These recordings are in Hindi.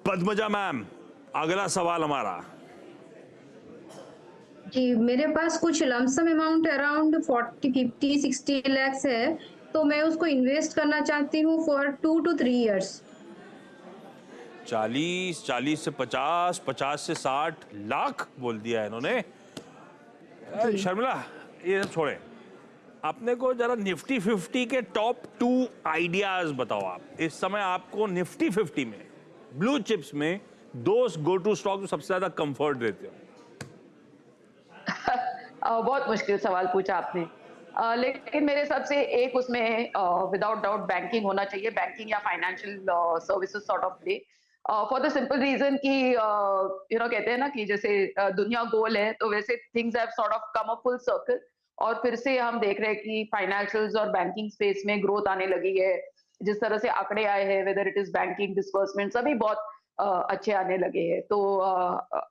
पद्मजा मैम, अगला सवाल हमारा। जी मेरे पास कुछ लमसम अमाउंट अराउंड 40, 50, 60 lakhs है, तो मैं उसको इन्वेस्ट करना चाहती हूँ फॉर 2 to 3 years। 40 से 50, 50 से 60 लाख बोल दिया है इन्होंने। जी शर्मिला, ये सब छोड़े, अपने को जरा निफ्टी 50 के टॉप 2 आइडियाज बताओ। आप इस समय आपको निफ्टी 50 में ब्लू चिप्स में 2 गो टू स्टॉक सबसे ज्यादा कंफर्ट देते हो? बहुत मुश्किल सवाल पूछा आपने। लेकिन मेरे हिसाब से एक उसमें विदाउट डाउट बैंकिंग होना चाहिए, बैंकिंग या financial services sort of play, for the simple reason कि कहते हैं ना कि जैसे दुनिया गोल है, तो वैसे things have sort of come a full circle, और फिर से हम देख रहे हैं कि फाइनेंशियल्स और बैंकिंग स्पेस में ग्रोथ आने लगी है। जिस तरह से आंकड़े आए हैं, whether it is banking disbursement, सभी बहुत अच्छे आने लगे हैं। तो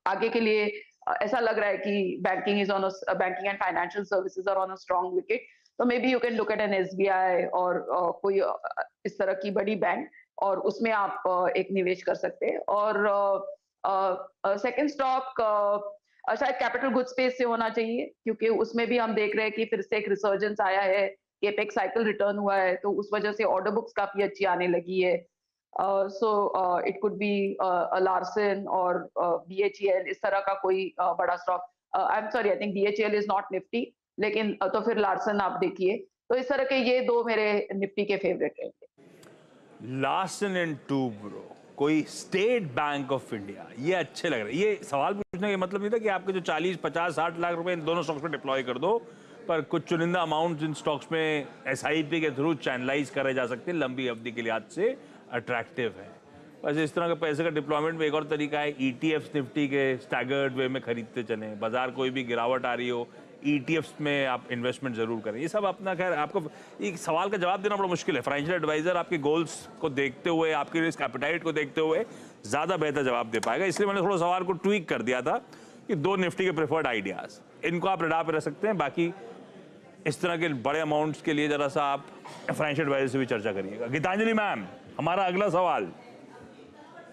आगे के लिए ऐसा लग रहा है कि banking and financial services are on a strong wicket. तो maybe you can look at an SBI और कोई इस तरह की बड़ी बैंक, और उसमें आप एक निवेश कर सकते हैं। और सेकंड स्टॉक शायद कैपिटल गुड स्पेस से होना चाहिए, क्योंकि उसमें भी हम देख रहे हैं कि फिर से एक रिसर्जेंस आया है, केपेक्स साइकिल रिटर्न हुआ है, तो उस वजह से ऑर्डर बुक्स काफी अच्छी आने लगी है। So it could be Larsen और बीएचईएल, इस तरह का कोई बड़ा stock. I am sorry, I think BHEL is not Nifty, लेकिन तो फिर लार्सन आप देखिए। तो इस तरह के ये 2 मेरे निफ्टी के फेवरेट रहेंगे। लार्सन एंड टूब्रो, कोई स्टेट बैंक ऑफ इंडिया, ये अच्छे लग रहे हैं। ये सवाल पूछने का मतलब नहीं था कि आपके जो 40, 50, 60 लाख रुपए इन दोनों स्टॉक्स में डिप्लॉय कर दो, पर कुछ चुनिंदा अमाउंट जिन स्टॉक्स में एसआईपी के थ्रू चैनलाइज करे जा सकते हैं, लंबी अवधि के लिहाज से अट्रैक्टिव है। वैसे इस तरह के पैसे का डिप्लॉयमेंट में एक और तरीका है, ईटीएफ्स निफ्टी के स्टैगर्ड वे में खरीदते चलें। बाजार कोई भी गिरावट आ रही हो, ईटीएफ्स में आप इन्वेस्टमेंट जरूर करें। ये सब अपना, खैर आपको एक सवाल का जवाब देना बड़ा मुश्किल है। फाइनेंशियल एडवाइजर आपके गोल्स को देखते हुए, आपकी रिस्क एपेटाइट को देखते हुए ज्यादा बेहतर जवाब दे पाएगा। इसलिए मैंने थोड़ा सवाल को ट्वीक कर दिया था कि 2 निफ्टी के प्रेफर्ड आइडियाज, इनको आप रडार पे रख सकते हैं। बाकी इस तरह के बड़े अमाउंट्स के लिए जरा सा आप फाइनेंशियल एडवाइजर से भी चर्चा करिएगा। गीतांजलि मैम, हमारा अगला सवाल।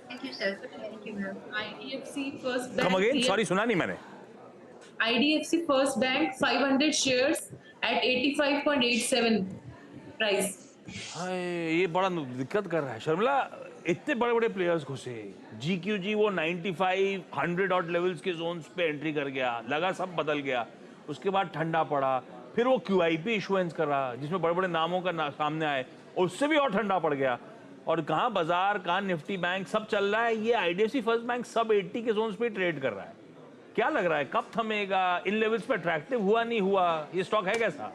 Thank you, sir. Thank you, ma'am. IDFC First Bank. Come again, sorry सुना नहीं मैंने। IDFC First Bank 500 shares at 85.87 price. हाय, ये बड़ा दिक्कत कर रहा है शर्मिला। इतने बड़े बड़े प्लेयर्स घुसे, जीक्यूजी वो 95, 100 ऑट लेवल्स के जोन्स पे एंट्री कर गया, लगा सब बदल गया। उसके बाद ठंडा पड़ा, फिर वो क्यूआईपी इशुएंस करा जिसमें बड़े बड़े नामों का सामने आए, उससे भी और ठंडा पड़ गया। और कहाँ बाजार, कहाँ निफ्टी बैंक, सब चल रहा है। ये आईडीएफसी फर्स्ट बैंक सब 80 के जोन्स पे ट्रेड कर रहा है। क्या लग रहा है, कब थमेगा? इन लेवल्स पे अट्रैक्टिव हुआ, नहीं हुआ? ये स्टॉक है कैसा?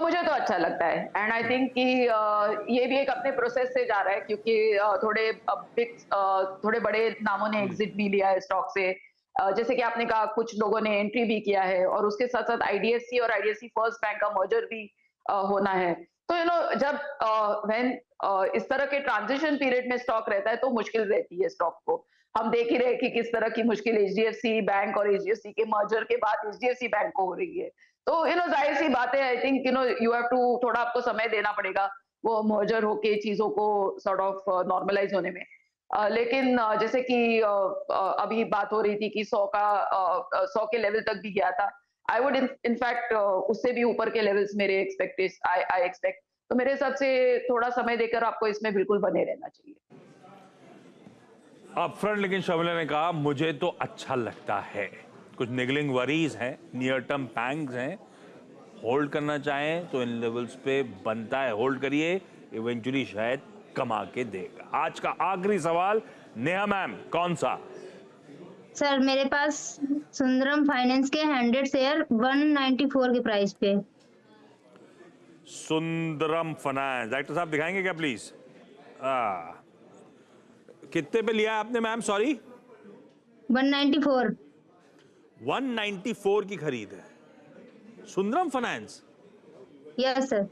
मुझे तो अच्छा लगता है, एंड आई थिंक कि ये भी एक अपने प्रोसेस से जा रहा है, क्योंकि थोड़े बड़े नामों ने एग्जिट भी लिया है स्टॉक से। जैसे कि आपने कहा, कुछ लोगों ने एंट्री भी किया है, और उसके साथ साथ आईडीएफसी और आईडीएफसी फर्स्ट बैंक का मर्जर भी होना है। तो जब व्हेन इस तरह के ट्रांजिशन पीरियड में स्टॉक रहता है, तो मुश्किल रहती है स्टॉक को। हम देख ही रहे कि किस तरह की मुश्किल एचडीएफसी बैंक और एचडीएफसी के मर्जर के बाद एचडीएफसी बैंक को हो रही है। तो जाहिर सी बात है, I think you have to, थोड़ा आपको समय देना पड़ेगा वो मर्जर होके चीजों को सॉर्ट ऑफ नॉर्मलाइज होने में। लेकिन जैसे कि अभी बात हो रही थी कि 100 के लेवल तक भी गया था। आई वुड इनफैक्ट उससे भी ऊपर के लेवल्स मेरे आई एक्सपेक्ट। तो मेरे हिसाब से थोड़ा समय देकर आपको इसमें बिल्कुल बने रहना चाहिए। अपफ्रंट लेकिन शर्मिला ने कहा मुझे तो अच्छा लगता है। कुछ निगलिंग वरीज हैं, नियर टर्म पैंग्स हैं, होल्ड करना चाहें तो इन लेवल्स पे बनता है होल्ड करिए, इवेंचुअली शायद कमा के देगा। आज का आखिरी सवाल, नेहा मैम, कौन सा? सर मेरे पास सुंदरम फाइनेंस के 100 शेयर 194 के प्राइस पे। सुंदरम फाइनेंस, डॉक्टर साहब दिखाएंगे क्या प्लीज? कितने पे लिया आपने मैम? सॉरी, 194। 194 की खरीद है Sundaram finance? Yes sir.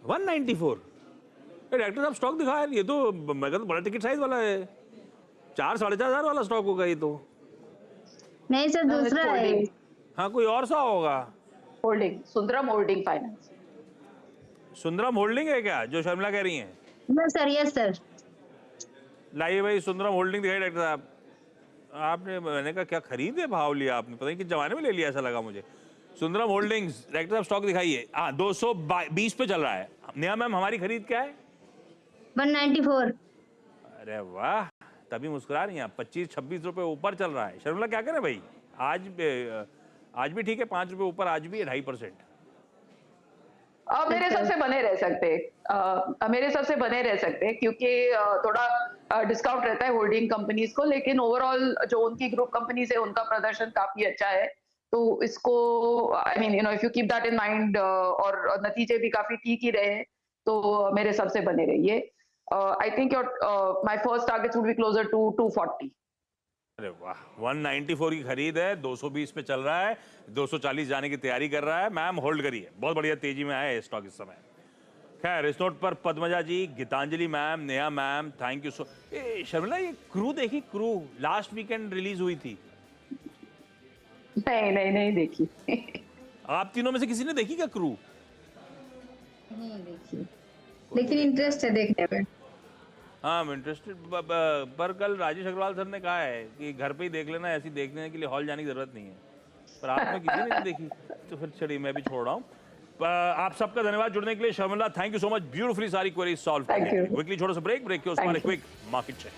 194? Doctor साहब स्टॉक दिखा यार, ये तो मैं कहता बड़ा टिकट साइज वाला है, 4-4.5 वाला स्टॉक होगा ये तो। नहीं सर, दूसरा है। हाँ, कोई और सा होगा। Holding, Sundaram holding finance. Sundaram holding है क्या, जो शर्मिला कह रही हैं? Yes sir, yes sir. लाइए भाई सुंदरम होल्डिंग दिखाई डॉक्टर साहब। आपने, मैंने कहा क्या खरीदे भाव लिया आपने, पता नहीं किस जमाने में ले लिया ऐसा लगा मुझे। सुंदरम होल्डिंग्स डायरेक्टर साहब स्टॉक दिखाइए। 220 पे चल रहा है। नेहा मैम हमारी खरीद क्या है? 194। अरे वाह, तभी मुस्कुरा रही हैं आप। 25-26 रुपए ऊपर चल रहा है। शर्मिला क्या करें भाई? आज भी ठीक है, 5 रुपए ऊपर आज भी है 2.5%। मेरे हिसाब से बने रह सकते मेरे हिसाब से बने रह सकते क्योंकि थोड़ा डिस्काउंट रहता है होल्डिंग कंपनीज को, लेकिन ओवरऑल जो उनकी ग्रुप कंपनीज है उनका प्रदर्शन काफी अच्छा है। तो इसको I mean if you keep that in mind और नतीजे भी काफी ठीक ही रहे, तो मेरे हिसाब से बने रहिए। I think your my first target would be closer to 240। अरे वाह, 194 की खरीद है, 220 पे चल रहा है, 240 जाने की तैयारी कर रहा है। मैम होल्ड करिए, बहुत बढ़िया तेजी में है स्टॉक इस समय। खैर इस नोट पर Padmaja ji, Geetanjali ma'am, Neha ma'am, thank you so. Sharmila ये क्रू देखी? क्रू लास्ट वीकेंड रिलीज हुई थी। नहीं देखी। आप तीनों में से किसी ने देखी क्या क्रू? नहीं देखी, लेकिन इंटरेस्ट है देखने में। हाँ मैं इंटरेस्टेड, पर कल राजेश अग्रवाल सर ने कहा है कि घर पे ही देख लेना, ऐसी देखने के लिए हॉल जाने की जरूरत नहीं है। पर आप में किसी ने नहीं देखी, तो फिर चलिए मैं भी छोड़ रहा हूँ। आप सबका धन्यवाद जुड़ने के लिए। Sharmila thank you so much, beautifully सारी क्वेरीज सॉल्व करने के लिए। क्विकली छोटा सा ब्रेक के उसके बाद क्विक मार्केट चेक।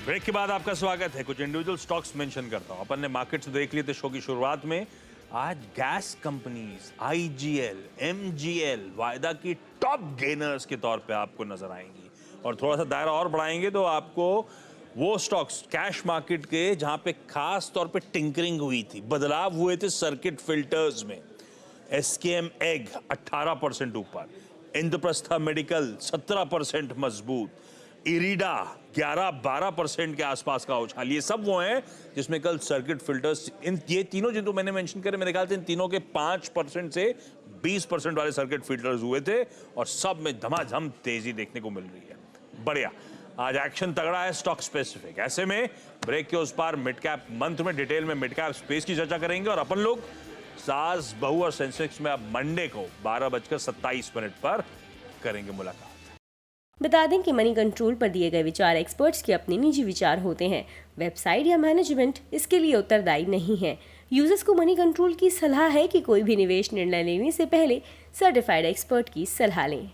ब्रेक के बाद आपका स्वागत है। कुछ इंडिविजुअल स्टॉक्स मेंशन करता हूं। अपन ने मार्केट्स देख लिए थे शो की शुरुआत में। आज गैस कंपनीज IGL, MGL वायदा की टॉप गेनर्स के तौर पे आपको नजर आएंगी। और थोड़ा सा दायरा और बढ़ाएंगे तो आपको वो स्टॉक्स कैश मार्केट के जहां पे खास तौर पे टिंकरिंग हुई थी, बदलाव हुए थे सर्किट फिल्टर्स में। SKM एग 18% ऊपर, इंद्रप्रस्था मेडिकल 17% मजबूत, इरिडा 11-12% के आसपास का उछाल। ये सब वो हैं जिसमें कल सर्किट फिल्टर्स, ये तीनों जिनको मैंने मेंशन करे, मेरे ख्याल से इन तीनों के 5% से 20% वाले सर्किट फिल्टर्स हुए थे और सब में धमाधम तेजी देखने को मिल रही है। बढ़िया, आज एक्शन तगड़ा है स्टॉक स्पेसिफिक। ऐसे में ब्रेक के उस पार मिड कैप मंथ में डिटेल में मिड कैप स्पेस की चर्चा करेंगे और अपन लोग सास बहू और सेंसेक्स में अब मंडे को 12:27 पर करेंगे मुलाकात। बता दें कि मनी कंट्रोल पर दिए गए विचार एक्सपर्ट्स के अपने निजी विचार होते हैं। वेबसाइट या मैनेजमेंट इसके लिए उत्तरदायी नहीं है। यूजर्स को मनी कंट्रोल की सलाह है कि कोई भी निवेश निर्णय लेने से पहले सर्टिफाइड एक्सपर्ट की सलाह लें।